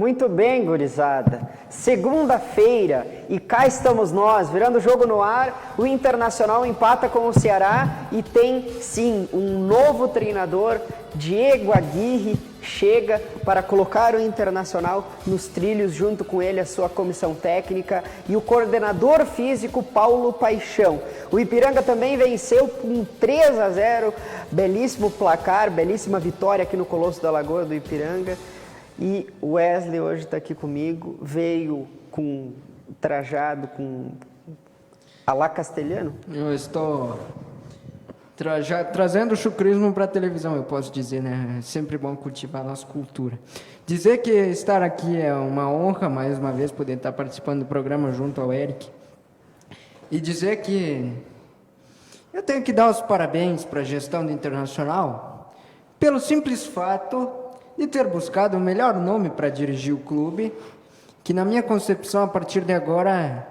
Muito bem, gurizada. Segunda-feira e cá estamos nós, virando o jogo no ar. O Internacional empata com o Ceará e tem, sim, um novo treinador. Diego Aguirre chega para colocar o Internacional nos trilhos, junto com ele a sua comissão técnica e o coordenador físico Paulo Paixão. O Ipiranga também venceu com 3-0, belíssimo placar, belíssima vitória aqui no Colosso da Lagoa do Ipiranga. E o Wesley hoje está aqui comigo, veio trajado com a lá castelhano. Eu estou trazendo o chucrismo para a televisão, eu posso dizer, né? É sempre bom cultivar a nossa cultura. Dizer que estar aqui é uma honra, mais uma vez, poder estar participando do programa junto ao Eric. E dizer que eu tenho que dar os parabéns para a gestão do Internacional pelo simples fato de ter buscado o melhor nome para dirigir o clube, que na minha concepção, a partir de agora,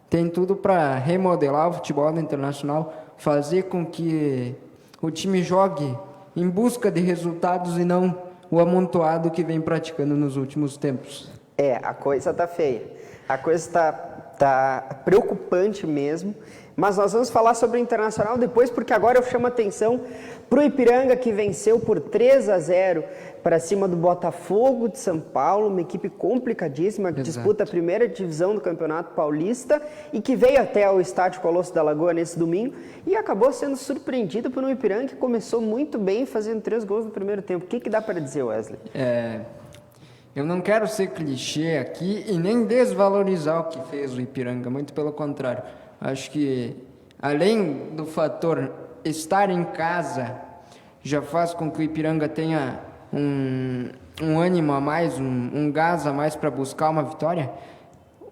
tem tudo para remodelar o futebol do Internacional, fazer com que o time jogue em busca de resultados e não o amontoado que vem praticando nos últimos tempos. A coisa tá feia. A coisa tá preocupante mesmo. Mas nós vamos falar sobre o Internacional depois, porque agora eu chamo a atenção para o Ipiranga, que venceu por 3-0 para cima do Botafogo de São Paulo, uma equipe complicadíssima que disputa a primeira divisão do Campeonato Paulista e que veio até o estádio Colosso da Lagoa nesse domingo e acabou sendo surpreendida por um Ipiranga que começou muito bem, fazendo 3 gols no primeiro tempo. O que dá para dizer, Wesley? Eu não quero ser clichê aqui e nem desvalorizar o que fez o Ipiranga, muito pelo contrário. Acho que, além do fator estar em casa, já faz com que o Ipiranga tenha um ânimo a mais, um gás a mais para buscar uma vitória.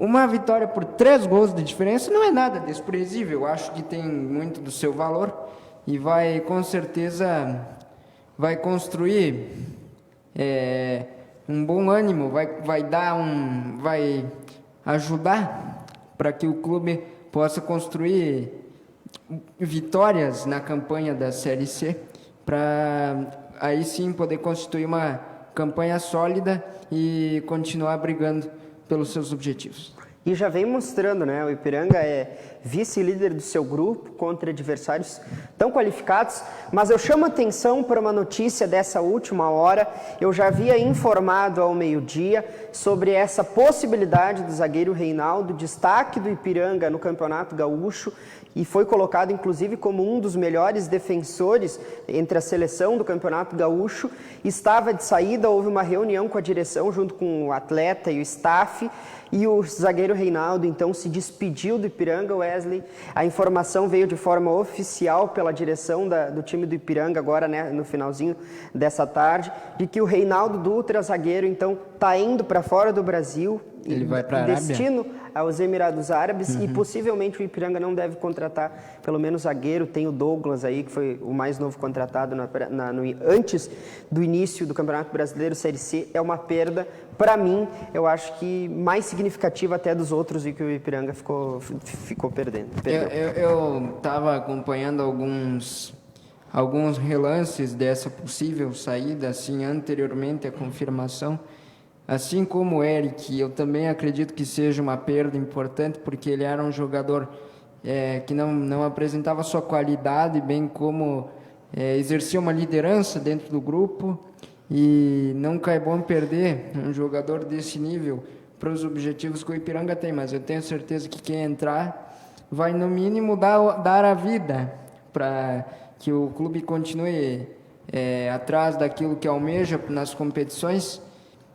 Uma vitória por 3 gols de diferença não é nada desprezível. Acho que tem muito do seu valor e vai, com certeza, vai construir um bom ânimo, vai ajudar para que o clube possa construir vitórias na campanha da Série C, para aí sim poder constituir uma campanha sólida e continuar brigando pelos seus objetivos. E já vem mostrando, né? O Ipiranga é vice-líder do seu grupo contra adversários tão qualificados, mas eu chamo atenção para uma notícia dessa última hora. Eu já havia informado ao meio-dia sobre essa possibilidade do zagueiro Reinaldo, destaque do Ipiranga no Campeonato Gaúcho, e foi colocado inclusive como um dos melhores defensores entre a seleção do Campeonato Gaúcho. Estava de saída, houve uma reunião com a direção junto com o atleta e o staff, e o zagueiro Reinaldo então se despediu do Ipiranga, Wesley. A informação veio de forma oficial pela direção do time do Ipiranga agora, né, no finalzinho dessa tarde, de que o Reinaldo Dutra, zagueiro, então está indo para fora do Brasil. Ele vai para a Arábia? Destino aos Emirados Árabes. E possivelmente o Ipiranga não deve contratar pelo menos zagueiro. Tem o Douglas aí, que foi o mais novo contratado antes do início do Campeonato Brasileiro Série C. É uma perda, para mim, eu acho que mais significativa até dos outros, e que o Ipiranga ficou perdendo. Eu estava acompanhando alguns relances dessa possível saída, assim, anteriormente à confirmação. Assim como o Eric, eu também acredito que seja uma perda importante, porque ele era um jogador que não apresentava sua qualidade, bem como exercia uma liderança dentro do grupo, e nunca é bom perder um jogador desse nível para os objetivos que o Ipiranga tem, mas eu tenho certeza que quem entrar vai, no mínimo, dar a vida para que o clube continue atrás daquilo que almeja nas competições.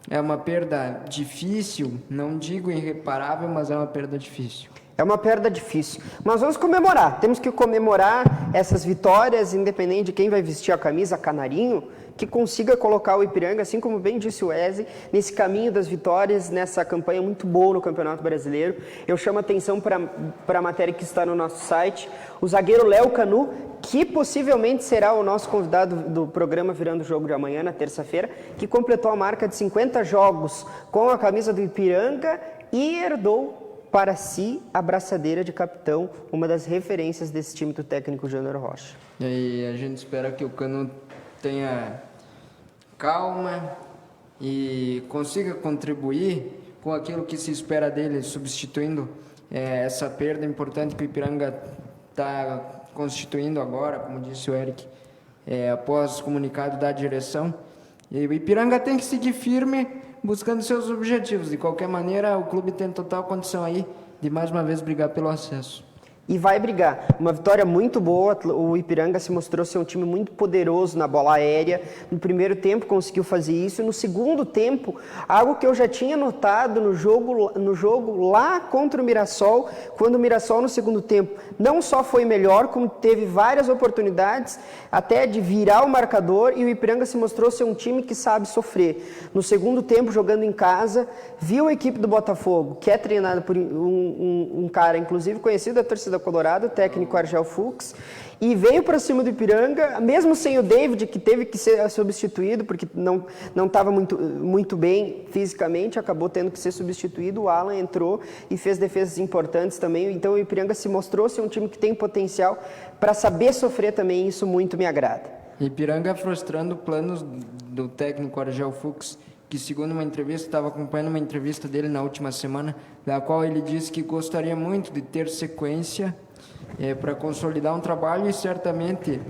É uma perda difícil, não digo irreparável, mas é uma perda difícil. É uma perda difícil, mas vamos comemorar. Temos que comemorar essas vitórias, independente de quem vai vestir a camisa canarinho, que consiga colocar o Ipiranga, assim como bem disse o Wesley, nesse caminho das vitórias, nessa campanha muito boa no Campeonato Brasileiro. Eu chamo a atenção para a matéria que está no nosso site. O zagueiro Léo Canu, que possivelmente será o nosso convidado do programa Virando o Jogo de amanhã, na terça-feira, que completou a marca de 50 jogos com a camisa do Ipiranga e herdou para si a braçadeira de capitão, uma das referências desse time do técnico Júnior Rocha. E aí a gente espera que o Canu tenha calma, e consiga contribuir com aquilo que se espera dele, substituindo essa perda importante que o Ipiranga está constituindo agora, como disse o Eric, após o comunicado da direção. E o Ipiranga tem que seguir firme, buscando seus objetivos. De qualquer maneira, o clube tem total condição aí de mais uma vez brigar pelo acesso. E vai brigar. Uma vitória muito boa. O Ipiranga se mostrou ser um time muito poderoso na bola aérea. No primeiro tempo conseguiu fazer isso. No segundo tempo, algo que eu já tinha notado no jogo lá contra o Mirassol, quando o Mirassol no segundo tempo não só foi melhor, como teve várias oportunidades até de virar o marcador, e o Ipiranga se mostrou ser um time que sabe sofrer. No segundo tempo, jogando em casa, viu a equipe do Botafogo, que é treinada por um cara, inclusive conhecido da torcida colorado, o técnico Argel Fuchs, e veio para cima do Ipiranga, mesmo sem o David, que teve que ser substituído, porque não estava muito bem fisicamente, acabou tendo que ser substituído. O Alan entrou e fez defesas importantes também. Então o Ipiranga se mostrou ser um time que tem potencial para saber sofrer também, isso muito me agrada. Ipiranga frustrando planos do técnico Argel Fuchs, que segundo uma entrevista, estava acompanhando uma entrevista dele na última semana, da qual ele disse que gostaria muito de ter sequência para consolidar um trabalho, e certamente,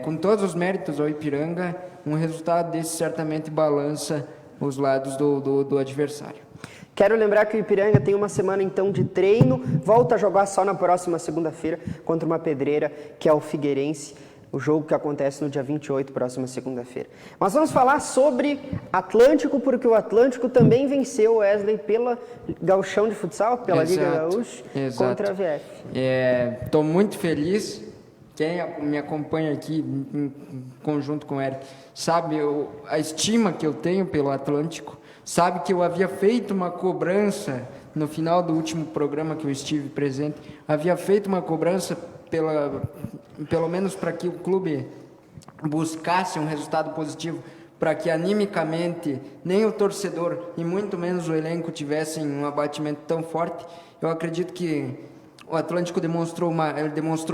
com todos os méritos ao Ipiranga, um resultado desse certamente balança os lados do adversário. Quero lembrar que o Ipiranga tem uma semana então de treino, volta a jogar só na próxima segunda-feira contra uma pedreira, que é o Figueirense. O jogo que acontece no dia 28, próxima segunda-feira. Mas vamos falar sobre Atlântico, porque o Atlântico também venceu o Wesley pela Gauchão de Futsal, pela Liga Gaúcha, contra a VF. Estou muito feliz. Quem me acompanha aqui, em conjunto com o Eric, sabe a estima que eu tenho pelo Atlântico, sabe que eu havia feito uma cobrança no final do último programa que eu estive presente, havia feito uma cobrança pelo menos para que o clube buscasse um resultado positivo, para que animicamente nem o torcedor e muito menos o elenco tivessem um abatimento tão forte. Eu acredito que o Atlântico demonstrou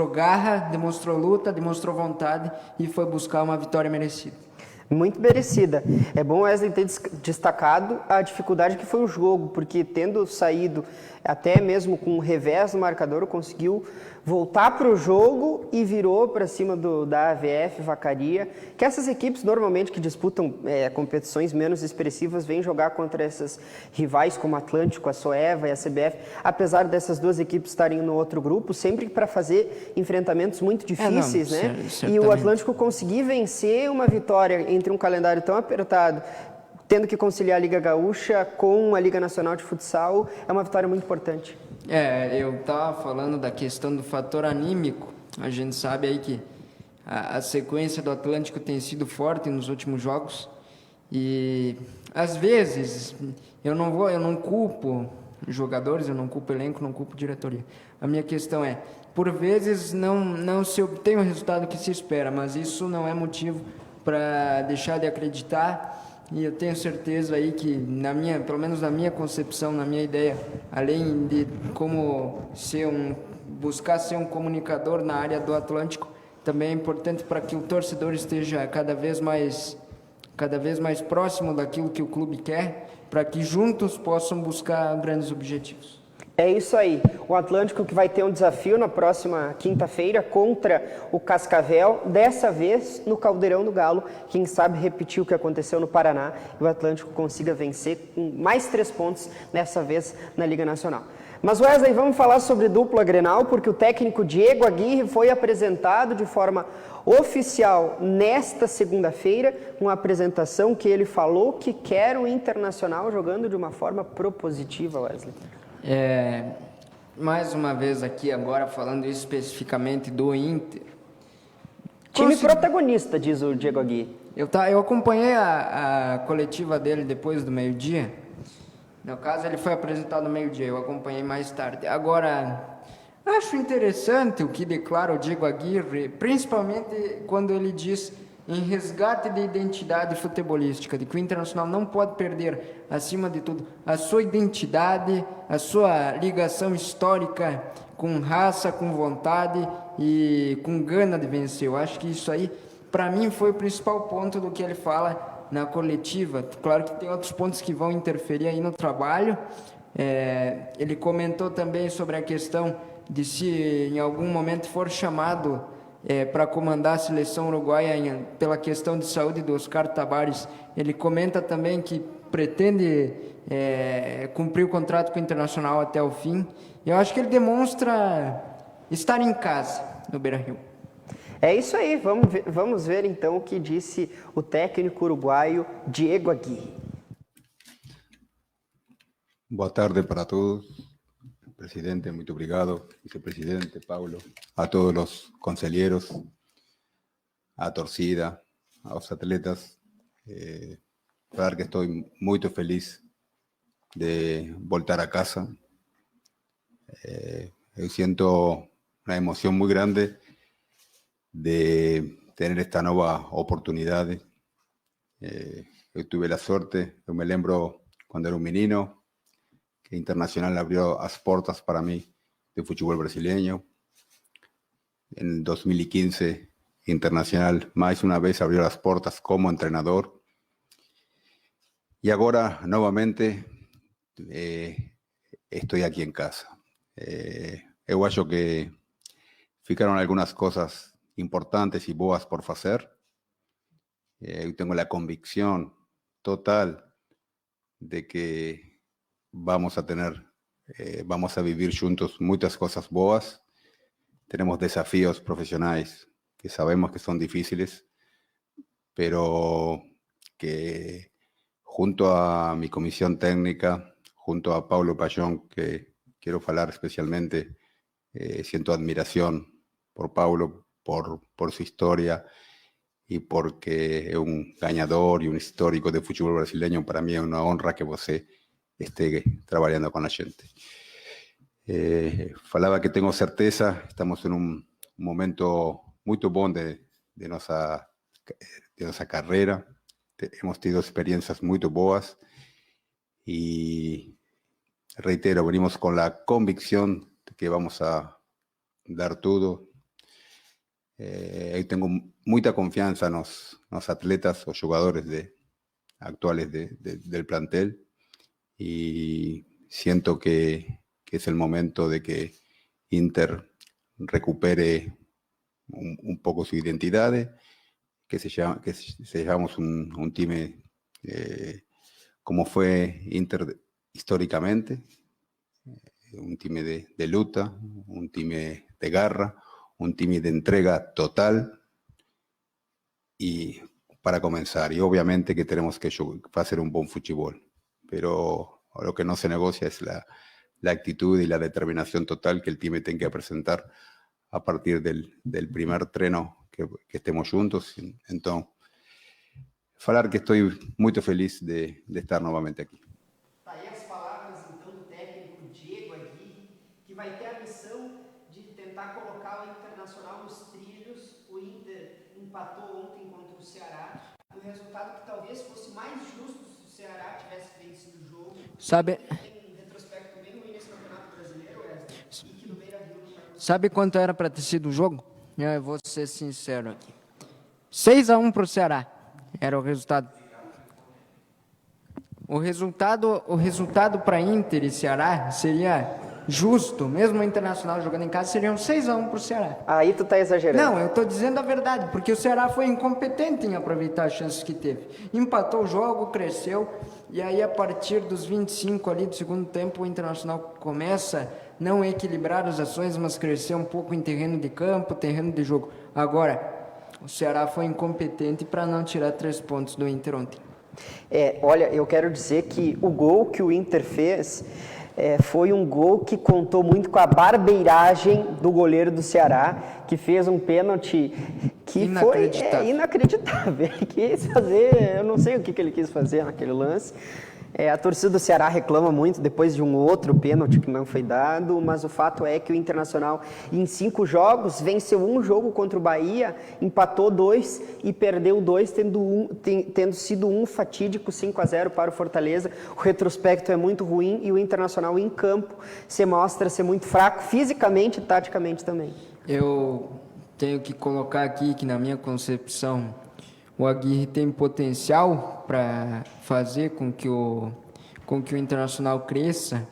garra, demonstrou luta, demonstrou vontade e foi buscar uma vitória merecida. Muito merecida. É bom o Wesley ter destacado a dificuldade que foi o jogo, porque tendo saído até mesmo com um revés no marcador, conseguiu voltar para o jogo e virou para cima da AVF, Vacaria, que essas equipes normalmente que disputam competições menos expressivas vêm jogar contra essas rivais como Atlântico, a Soeva e a CBF, apesar dessas duas equipes estarem no outro grupo, sempre para fazer enfrentamentos muito difíceis, né? E o Atlântico conseguir vencer uma vitória entre um calendário tão apertado, tendo que conciliar a Liga Gaúcha com a Liga Nacional de Futsal, é uma vitória muito importante. Eu estava falando da questão do fator anímico. A gente sabe aí que a sequência do Atlântico tem sido forte nos últimos jogos e às vezes eu não culpo jogadores, eu não culpo elenco, não culpo diretoria. A minha questão é, por vezes não se obtém o resultado que se espera, mas isso não é motivo para deixar de acreditar. E eu tenho certeza aí que, pelo menos na minha concepção, na minha ideia, além de como buscar ser um comunicador na área do Atlântico, também é importante para que o torcedor esteja cada vez mais próximo daquilo que o clube quer, para que juntos possam buscar grandes objetivos. É isso aí. O Atlântico que vai ter um desafio na próxima quinta-feira contra o Cascavel, dessa vez no Caldeirão do Galo. Quem sabe repetir o que aconteceu no Paraná e o Atlântico consiga vencer com mais 3 pontos, dessa vez na Liga Nacional. Mas Wesley, vamos falar sobre dupla Grenal, porque o técnico Diego Aguirre foi apresentado de forma oficial nesta segunda-feira, uma apresentação que ele falou que quer o Internacional jogando de uma forma propositiva, Wesley. Mais uma vez aqui agora falando especificamente do Inter. Time protagonista, diz o Diego Aguirre. Eu acompanhei a coletiva dele depois do meio-dia. No caso, ele foi apresentado no meio-dia, eu acompanhei mais tarde. Agora, acho interessante o que declara o Diego Aguirre, principalmente quando ele diz em resgate de identidade futebolística, de que o Internacional não pode perder, acima de tudo, a sua identidade, a sua ligação histórica com raça, com vontade e com gana de vencer. Eu acho que isso aí, para mim, foi o principal ponto do que ele fala na coletiva. Claro que tem outros pontos que vão interferir aí no trabalho. Ele comentou também sobre a questão de se em algum momento for chamado para comandar a seleção uruguaia pela questão de saúde do Oscar Tabares. Ele comenta também que pretende cumprir o contrato com o Internacional até o fim. Eu acho que ele demonstra estar em casa no Beira-Rio. É isso aí, vamos ver então o que disse o técnico uruguaio Diego Aguirre. Boa tarde para todos. Presidente, muito obrigado. Vicepresidente, Paulo. A todos os conselheiros, a torcida, aos atletas. Claro que estou muito feliz de voltar a casa. Eu sinto uma emoção muito grande de ter esta nova oportunidade. Eu tive a sorte, eu me lembro quando era um menino, que Internacional abrió as portas para mí de fútbol brasileño. En 2015, Internacional más una vez abrió las portas como entrenador. Y ahora, nuevamente, estoy aquí en casa. Eu acho que ficaron algunas cosas importantes y boas por hacer. Yo tengo la convicción total de que vamos a vivir juntos muchas cosas boas. Tenemos desafíos profesionales que sabemos que son difíciles, pero que junto a mi comisión técnica, junto a Paulo Payón, que quiero hablar especialmente, siento admiración por Paulo, por su historia y porque es un ganador y un histórico de fútbol brasileño. Para mí es una honra que você esté trabajando con la gente. Falaba que tengo certeza, estamos en un momento muy bom de nuestra carrera. Hemos tenido experiencias muy boas y reitero, venimos con la convicción de que vamos a dar todo. Yo tengo mucha confianza en los atletas o jugadores actuales del plantel. Y siento que es el momento de que Inter recupere un poco su identidad, que seamos un time como fue Inter históricamente, un time de lucha, un time de garra, un time de entrega total. Y para comenzar, y obviamente que tenemos que hacer un buen fútbol. Pero lo que no se negocia es la actitud y la determinación total que el time tiene que presentar a partir del primer treno que estemos juntos. Entonces, falar que estou muito feliz de estar novamente aqui. Tá aí as palavras, então, do técnico Diego Aguirre, que vai ter a missão de tentar colocar o Internacional nos trilhos. O Inter empatou ontem contra o Ceará. Um resultado que talvez fosse mais justo se o Ceará tivesse vencido o jogo. Sabe... Tem um retrospecto bem ruim nesse Campeonato Brasileiro, Wesley, e que no Beira-Rio não vai conseguir. Sabe quanto era para ter sido o jogo? Eu vou ser sincero aqui. 6-1 para o Ceará era o resultado. O resultado para Inter e Ceará seria justo, mesmo o Internacional jogando em casa, seriam 6-1 para o Ceará. Aí tu tá exagerando. Não, eu estou dizendo a verdade, porque o Ceará foi incompetente em aproveitar as chances que teve. Empatou o jogo, cresceu, e aí a partir dos 25 ali do segundo tempo, o Internacional começa a não equilibrar as ações, mas crescer um pouco em terreno de campo, terreno de jogo. Agora, o Ceará foi incompetente para não tirar 3 pontos do Inter ontem. Olha, eu quero dizer que o gol que o Inter fez foi um gol que contou muito com a barbeiragem do goleiro do Ceará, que fez um pênalti que inacreditável. Foi inacreditável. Ele quis fazer, eu não sei o que ele quis fazer naquele lance. A torcida do Ceará reclama muito depois de um outro pênalti que não foi dado, mas o fato é que o Internacional, em 5 jogos, venceu um jogo contra o Bahia, empatou 2 e perdeu 2, tendo sido um fatídico 5-0 para o Fortaleza. O retrospecto é muito ruim e o Internacional em campo se mostra ser muito fraco, fisicamente e taticamente também. Eu tenho que colocar aqui que, na minha concepção, o Aguirre tem potencial para fazer com que o Internacional cresça,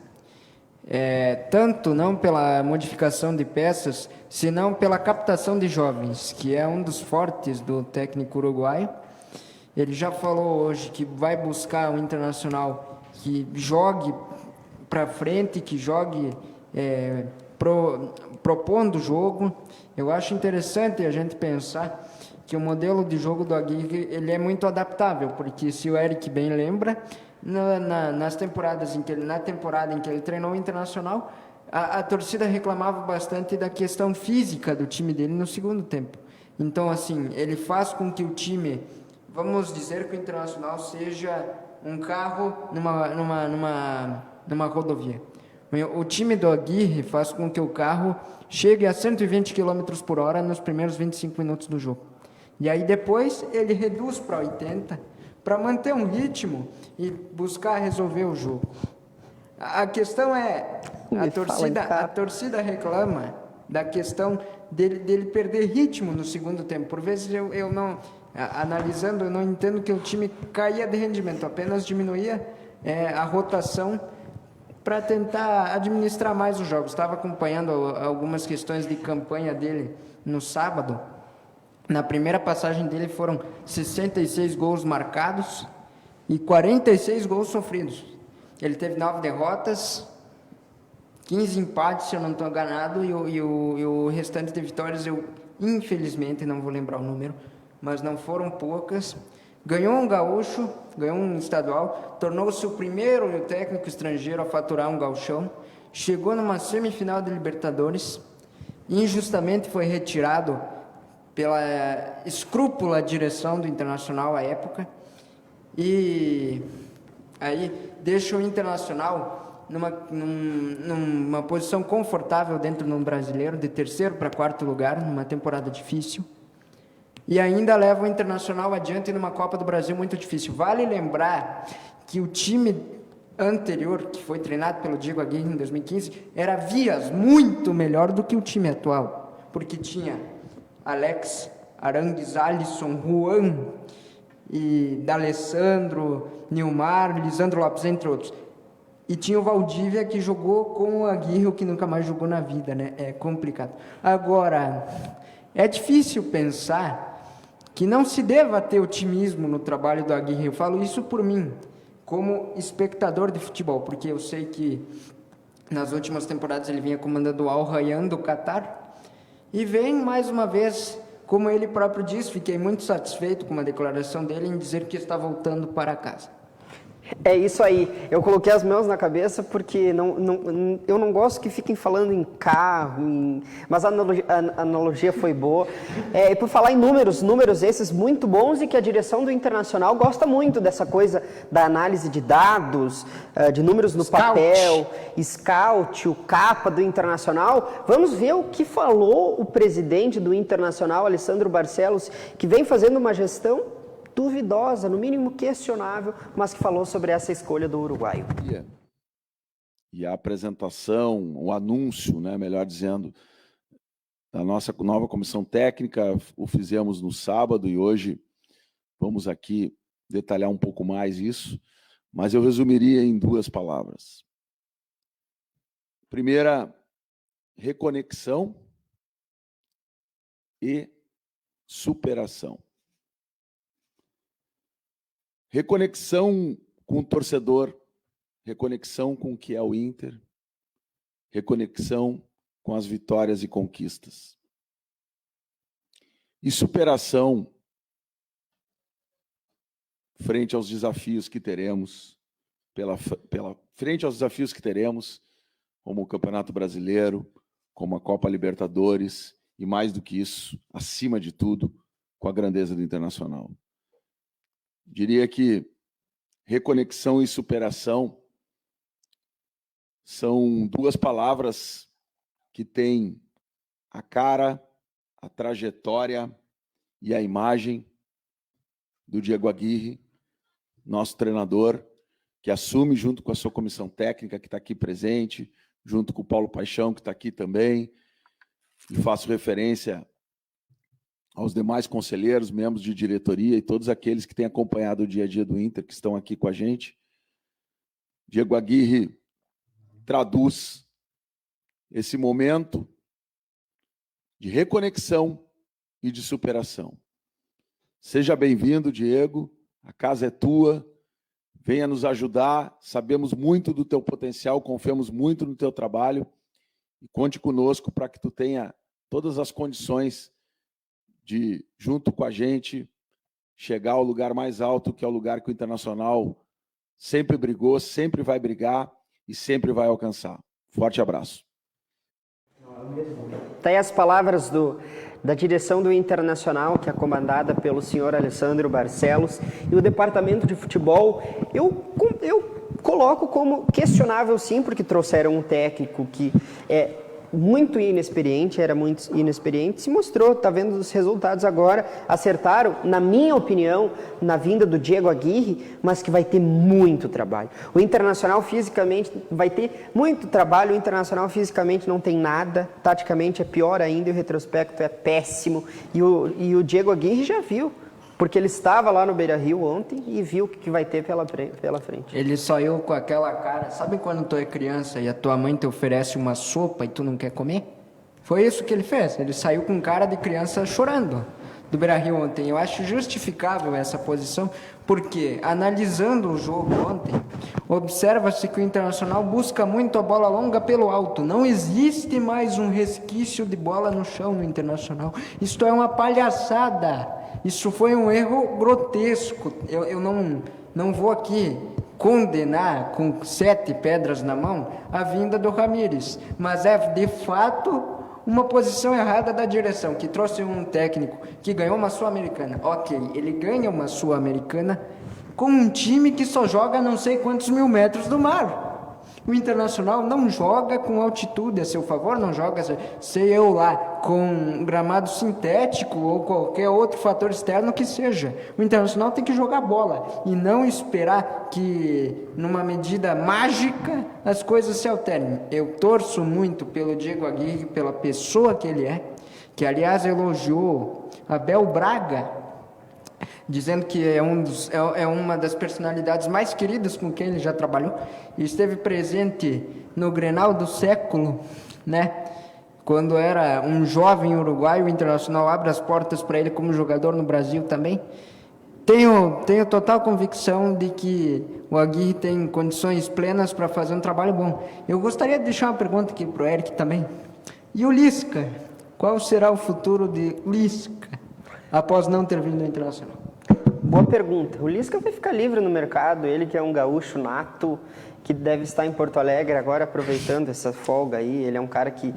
tanto não pela modificação de peças, senão pela captação de jovens, que é um dos fortes do técnico uruguaio. Ele já falou hoje que vai buscar um Internacional que jogue para frente, que jogue propondo o jogo. Eu acho interessante a gente pensar que o modelo de jogo do Aguirre ele é muito adaptável, porque se o Eric bem lembra, na temporada em que ele treinou o Internacional, a torcida reclamava bastante da questão física do time dele no segundo tempo. Então, assim, ele faz com que o time, vamos dizer que o Internacional seja um carro numa rodovia. O time do Aguirre faz com que o carro chegue a 120 km por hora nos primeiros 25 minutos do jogo. E aí depois ele reduz para 80 para manter um ritmo e buscar resolver o jogo. A questão é, a torcida reclama da questão dele perder ritmo no segundo tempo. Por vezes eu não, analisando, eu não entendo que o time caía de rendimento, apenas diminuía a rotação para tentar administrar mais os jogos. Estava acompanhando algumas questões de campanha dele no sábado. Na primeira passagem dele foram 66 gols marcados e 46 gols sofridos. Ele teve 9 derrotas, 15 empates, se eu não estou enganado, e o restante de vitórias eu, infelizmente, não vou lembrar o número, mas não foram poucas. Ganhou um gaúcho, ganhou um estadual, tornou-se o primeiro técnico estrangeiro a faturar um gauchão, chegou numa semifinal de Libertadores, injustamente foi retirado pela escrúpula direção do Internacional à época, e aí deixa o Internacional numa posição confortável dentro do brasileiro, de terceiro para quarto lugar, numa temporada difícil, e ainda leva o Internacional adiante numa Copa do Brasil muito difícil. Vale lembrar que o time anterior, que foi treinado pelo Diego Aguirre em 2015, era vias muito melhor do que o time atual, porque tinha Alex, Arangues, Alisson, Juan, e D'Alessandro, Nilmar, Lisandro Lopes, entre outros. E tinha o Valdívia, que jogou com o Aguirre, o que nunca mais jogou na vida, né? É complicado. Agora, é difícil pensar que não se deva ter otimismo no trabalho do Aguirre. Eu falo isso por mim, como espectador de futebol, porque eu sei que nas últimas temporadas ele vinha comandando o Al Rayyan do Catar, e vem mais uma vez, como ele próprio disse, fiquei muito satisfeito com uma declaração dele em dizer que está voltando para casa. É isso aí, eu coloquei as mãos na cabeça porque eu não gosto que fiquem falando em carro, mas a analogia foi boa. E por falar em números esses muito bons e que a direção do Internacional gosta muito dessa coisa da análise de dados, de números no papel, scout, o capa do Internacional. Vamos ver o que falou o presidente do Internacional, Alessandro Barcelos, que vem fazendo uma gestão duvidosa, no mínimo questionável, mas que falou sobre essa escolha do uruguaio. E a apresentação, o anúncio, né, melhor dizendo, da nossa nova comissão técnica, o fizemos no sábado e hoje vamos aqui detalhar um pouco mais isso, mas eu resumiria em 2 palavras. Primeira, reconexão e superação. Reconexão com o torcedor, reconexão com o que é o Inter, reconexão com as vitórias e conquistas. E superação frente aos desafios que teremos, frente aos desafios que teremos, como o Campeonato Brasileiro, como a Copa Libertadores, e mais do que isso, acima de tudo, com a grandeza do Internacional. Diria que reconexão e superação são 2 palavras que têm a cara, a trajetória e a imagem do Diego Aguirre, nosso treinador, que assume junto com a sua comissão técnica, que está aqui presente, junto com o Paulo Paixão, que está aqui também, e faço referência aos demais conselheiros, membros de diretoria e todos aqueles que têm acompanhado o dia a dia do Inter, que estão aqui com a gente. Diego Aguirre traduz esse momento de reconexão e de superação. Seja bem-vindo, Diego, a casa é tua, venha nos ajudar, sabemos muito do teu potencial, confiamos muito no teu trabalho e conte conosco para que tu tenha todas as condições de, junto com a gente, chegar ao lugar mais alto, que é o lugar que o Internacional sempre brigou, sempre vai brigar e sempre vai alcançar. Forte abraço. Tá aí as palavras da direção do Internacional, que é comandada pelo senhor Alessandro Barcelos, e o departamento de futebol, eu coloco como questionável sim, porque trouxeram um técnico que é muito inexperiente, era muito inexperiente, se mostrou, está vendo os resultados agora, acertaram, na minha opinião, na vinda do Diego Aguirre, mas que vai ter muito trabalho. O Internacional fisicamente vai ter muito trabalho, o Internacional fisicamente não tem nada, taticamente é pior ainda, e o retrospecto é péssimo, e o Diego Aguirre já viu, porque ele estava lá no Beira-Rio ontem e viu o que vai ter pela frente. Ele saiu com aquela cara, sabe quando tu é criança e a tua mãe te oferece uma sopa e tu não quer comer? Foi isso que ele fez, ele saiu com cara de criança chorando do Beira-Rio ontem. Eu acho justificável essa posição, porque analisando o jogo ontem, observa-se que o Internacional busca muito a bola longa pelo alto, não existe mais um resquício de bola no chão no Internacional, isto é uma palhaçada. Isso foi um erro grotesco. Eu não vou aqui condenar com 7 pedras na mão a vinda do Ramires, mas é de fato uma posição errada da direção, que trouxe um técnico que ganhou uma Sul-Americana. Ok, ele ganha uma Sul-Americana com um time que só joga não sei quantos mil metros do mar. O Internacional não joga com altitude a seu favor, não joga, sei eu lá, com gramado sintético ou qualquer outro fator externo que seja. O Internacional tem que jogar bola e não esperar que, numa medida mágica, as coisas se alterem. Eu torço muito pelo Diego Aguirre, pela pessoa que ele é, que aliás elogiou Abel Braga, dizendo que é uma das personalidades mais queridas com quem ele já trabalhou, e esteve presente no Grenal do século, né? Quando era um jovem uruguaio, o Internacional abre as portas para ele como jogador no Brasil também. Tenho total convicção de que o Aguirre tem condições plenas para fazer um trabalho bom. Eu gostaria de deixar uma pergunta aqui para o Eric também. E o Lisca? Qual será o futuro de Lisca após não ter vindo ao Internacional? Boa pergunta. O Lisca vai ficar livre no mercado, ele que é um gaúcho nato, que deve estar em Porto Alegre agora aproveitando essa folga aí. Ele é um cara que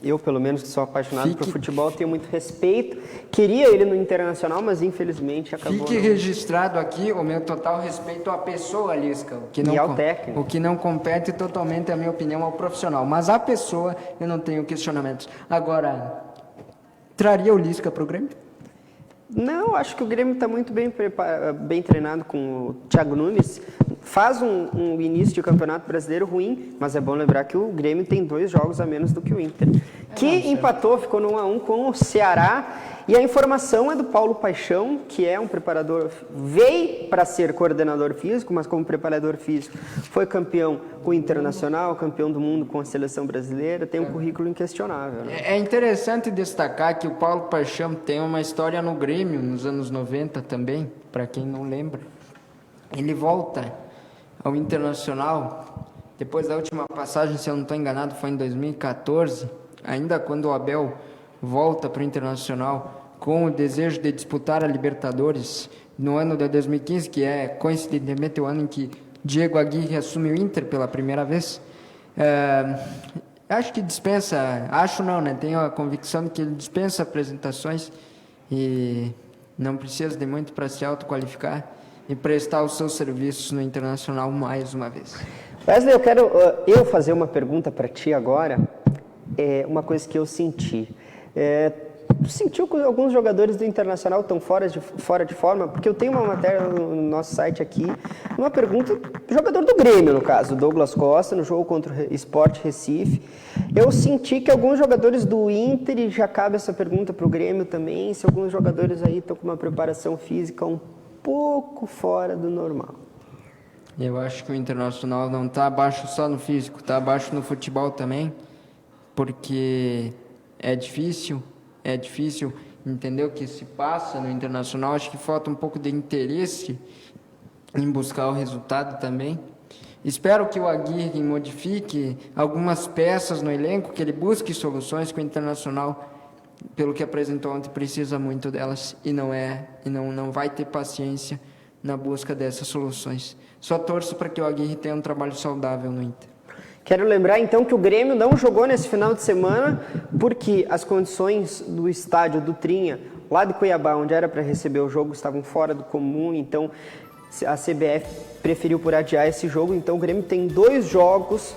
eu, pelo menos, que sou apaixonado por futebol, tenho muito respeito. Queria ele no Internacional, mas infelizmente acabou. Fique registrado aqui o meu total respeito à pessoa Lisca, e ao técnico. O que não compete totalmente, a minha opinião, ao profissional. Mas a pessoa, eu não tenho questionamentos. Agora, traria o Lisca para o Grêmio? Não, acho que o Grêmio está muito bem treinado com o Thiago Nunes. Faz um início de campeonato brasileiro ruim, mas é bom lembrar que o Grêmio tem 2 jogos a menos do que o Inter, que empatou, ficou no 1-1 com o Ceará. E a informação é do Paulo Paixão, que é um preparador, veio para ser coordenador físico, mas como preparador físico foi campeão com o Internacional, campeão do mundo com a seleção brasileira, tem um currículo inquestionável. Né? É interessante destacar que o Paulo Paixão tem uma história no Grêmio nos anos 90 também, para quem não lembra. Ele volta ao Internacional, depois da última passagem, se eu não estou enganado, foi em 2014, ainda quando o Abel volta para o Internacional com o desejo de disputar a Libertadores no ano de 2015, que é coincidentemente o ano em que Diego Aguirre assume o Inter pela primeira vez. Acho que dispensa, tenho a convicção de que ele dispensa apresentações e não precisa de muito para se autoqualificar e prestar os seus serviços no Internacional mais uma vez. Wesley, eu quero fazer uma pergunta para ti agora, uma coisa que eu senti. Tu sentiu que alguns jogadores do Internacional estão fora de forma? Porque eu tenho uma matéria no nosso site aqui, uma pergunta, jogador do Grêmio, no caso, Douglas Costa, no jogo contra o Sport Recife. Eu senti que alguns jogadores do Inter, e já cabe essa pergunta para o Grêmio também, se alguns jogadores aí estão com uma preparação física um pouco fora do normal. Eu acho que o Internacional não está abaixo só no físico, está abaixo no futebol também, porque é difícil entender o que se passa no Internacional. Acho que falta um pouco de interesse em buscar o resultado também. Espero que o Aguirre modifique algumas peças no elenco, que ele busque soluções, que o Internacional, pelo que apresentou ontem, precisa muito delas e não vai ter paciência na busca dessas soluções. Só torço para que o Aguirre tenha um trabalho saudável no Inter. Quero lembrar, então, que o Grêmio não jogou nesse final de semana porque as condições do estádio do Trinha, lá de Cuiabá, onde era para receber o jogo, estavam fora do comum, então a CBF preferiu por adiar esse jogo. Então o Grêmio tem 2 jogos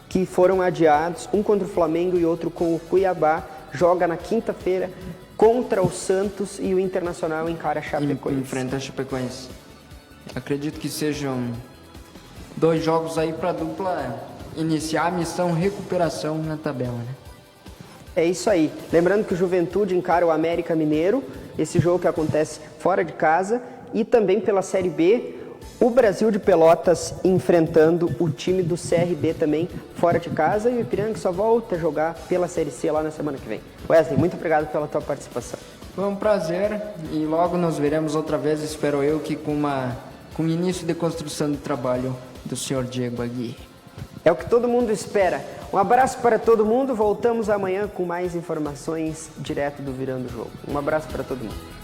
que foram adiados, um contra o Flamengo e outro com o Cuiabá. Joga na quinta-feira contra o Santos e o Internacional encara a Chapecoense. Enfrenta a Chapecoense. Acredito que sejam 2 jogos aí para a dupla iniciar a missão recuperação na tabela, né? É isso aí. Lembrando que o Juventude encara o América Mineiro, esse jogo que acontece fora de casa, e também pela Série B, o Brasil de Pelotas enfrentando o time do CRB também fora de casa, e o Ipiranga só volta a jogar pela Série C lá na semana que vem. Wesley, muito obrigado pela tua participação. Foi um prazer e logo nos veremos outra vez, espero eu, que com o início de construção do trabalho do senhor Diego Aguirre. É o que todo mundo espera. Um abraço para todo mundo. Voltamos amanhã com mais informações direto do Virando o Jogo. Um abraço para todo mundo.